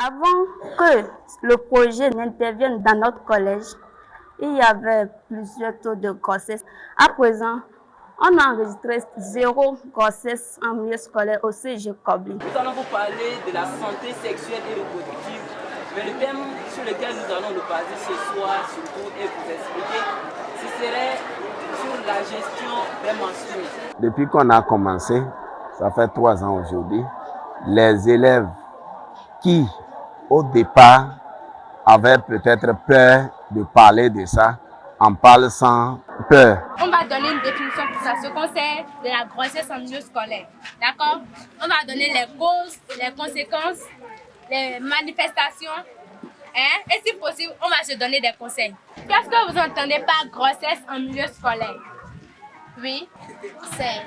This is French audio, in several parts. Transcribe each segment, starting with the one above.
Avant que le projet n'intervienne dans notre collège, il y avait plusieurs taux de grossesse. À présent, on a enregistré 0 grossesse en milieu scolaire au CG Kobli. Nous allons vous parler de la santé sexuelle et reproductive, mais le thème sur lequel nous allons nous baser ce soir surtout et vous expliquer, ce serait sur la gestion des menstrues. Depuis qu'on a commencé, ça fait 3 ans aujourd'hui, les élèves qui, au départ, avaient peut-être peur de parler de ça, en parlent sans peur. On va donner une définition pour ça, ce conseil de la grossesse en milieu scolaire. D'accord? On va donner les causes, les conséquences, les manifestations. Et si possible, on va se donner des conseils. Qu'est-ce que vous entendez par grossesse en milieu scolaire? Oui? C'est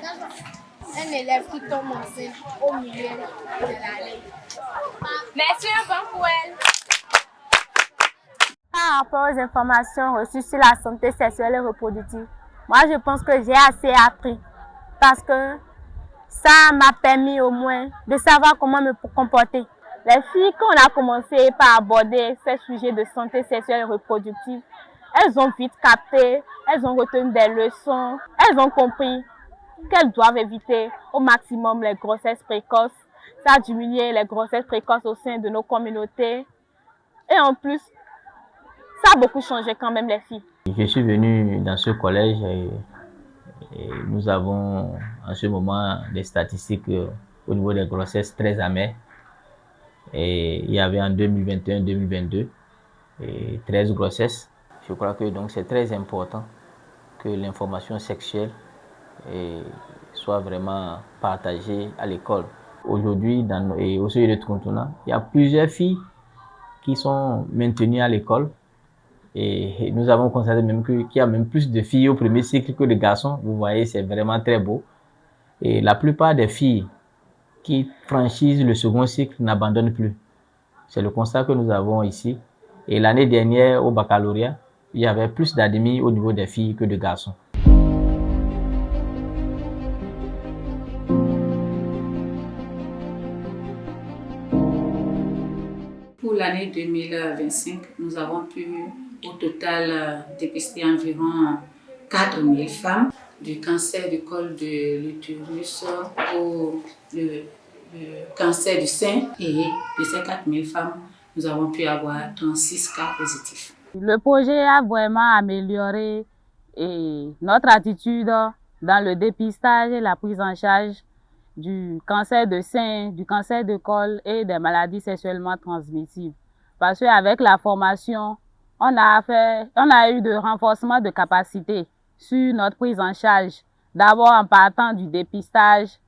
un élève qui tombe enceinte au milieu de l'année. Merci, un bon pour elle. Par rapport aux informations reçues sur la santé sexuelle et reproductive, moi je pense que j'ai assez appris parce que ça m'a permis au moins de savoir comment me comporter. Les filles, quand on a commencé par aborder ces sujets de santé sexuelle et reproductive, elles ont vite capté, elles ont retenu des leçons, elles ont compris qu'elles doivent éviter au maximum les grossesses précoces. Ça a diminué les grossesses précoces au sein de nos communautés. Et en plus, ça a beaucoup changé quand même les filles. Je suis venu dans ce collège et nous avons en ce moment des statistiques au niveau des grossesses très amères. Et il y avait en 2021-2022 13 grossesses. Je crois que donc c'est très important que l'information sexuelle soit vraiment partagée à l'école. Aujourd'hui, au CEI de Tourcoing, il y a plusieurs filles qui sont maintenues à l'école. Et nous avons constaté même qu'il y a même plus de filles au premier cycle que de garçons. Vous voyez, c'est vraiment très beau. Et la plupart des filles qui franchissent le second cycle n'abandonnent plus. C'est le constat que nous avons ici. Et l'année dernière, au baccalauréat, il y avait plus d'admis au niveau des filles que de garçons. Pour l'année 2025, nous avons pu au total dépister environ 4000 femmes du cancer du col de l'utérus au cancer du sein, et de ces 4000 femmes, nous avons pu avoir 36 cas positifs. Le projet a vraiment amélioré notre attitude dans le dépistage et la prise en charge du cancer de sein, du cancer de col et des maladies sexuellement transmissibles. Parce qu'avec la formation, on a eu de renforcement de capacité sur notre prise en charge. D'abord en partant du dépistage,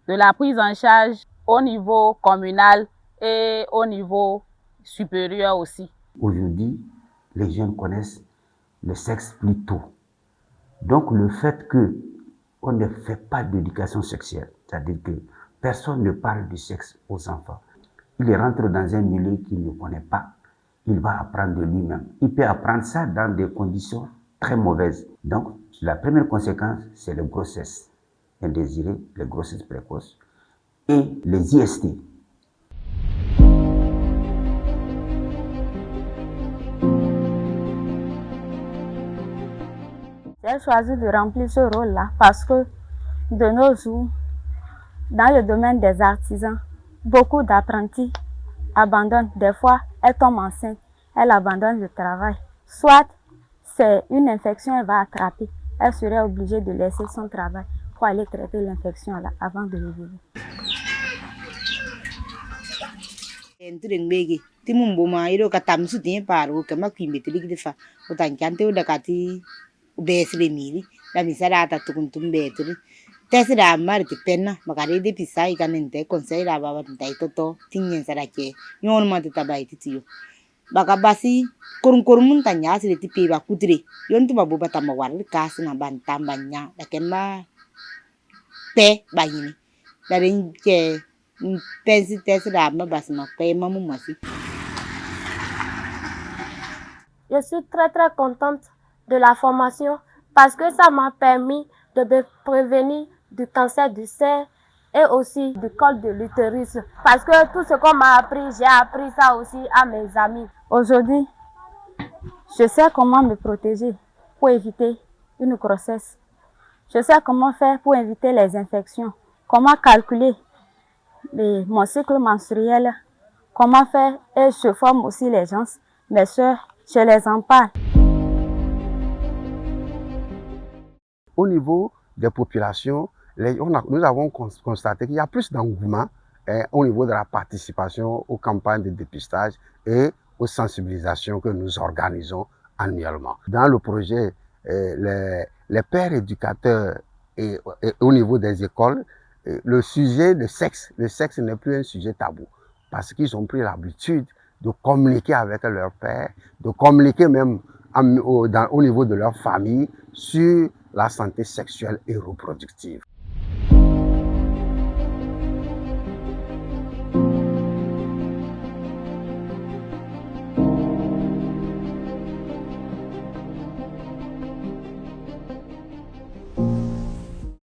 de la prise en charge au niveau communal et au niveau supérieur aussi. Aujourd'hui, les jeunes connaissent le sexe plus tôt. Donc le fait qu'on ne fait pas d'éducation sexuelle, c'est-à-dire que personne ne parle du sexe aux enfants. Il rentre dans un milieu qu'il ne connaît pas, il va apprendre de lui-même. Il peut apprendre ça dans des conditions très mauvaises. Donc la première conséquence, c'est les grossesses indésirées, les grossesses précoces et les IST. J'ai choisi de remplir ce rôle-là parce que de nos jours, dans le domaine des artisans, beaucoup d'apprentis abandonnent. Des fois, elles tombent enceintes, elles abandonnent le travail. Soit c'est une infection, elle va attraper. Elle serait obligée de laisser son travail pour aller traiter l'infection là avant de revenir. Tesira marti penna magari de pisai kanente conseil baba dai toto tinyen sarake nyon mate tabai titio bagabasi kurun tanya sire tipi ba kudre yontu babu batama war kas na ban tambanya da kemba pe bayini da renke pensi tesira ma basma pe mamu masi. Je suis très contente de la formation parce que ça m'a permis de me prévenir du cancer du sein et aussi du col de l'utérus. Parce que tout ce qu'on m'a appris, j'ai appris ça aussi à mes amis. Aujourd'hui, je sais comment me protéger pour éviter une grossesse. Je sais comment faire pour éviter les infections, comment calculer mon cycle menstruel, comment faire, et je forme aussi les gens, mes soeurs, je les en parle. Au niveau des populations, nous avons constaté qu'il y a plus d'engouement au niveau de la participation aux campagnes de dépistage et aux sensibilisations que nous organisons annuellement. Dans le projet, les pères éducateurs et au niveau des écoles, le sujet de sexe n'est plus un sujet tabou parce qu'ils ont pris l'habitude de communiquer avec leurs pères, de communiquer même au niveau de leur famille sur la santé sexuelle et reproductive.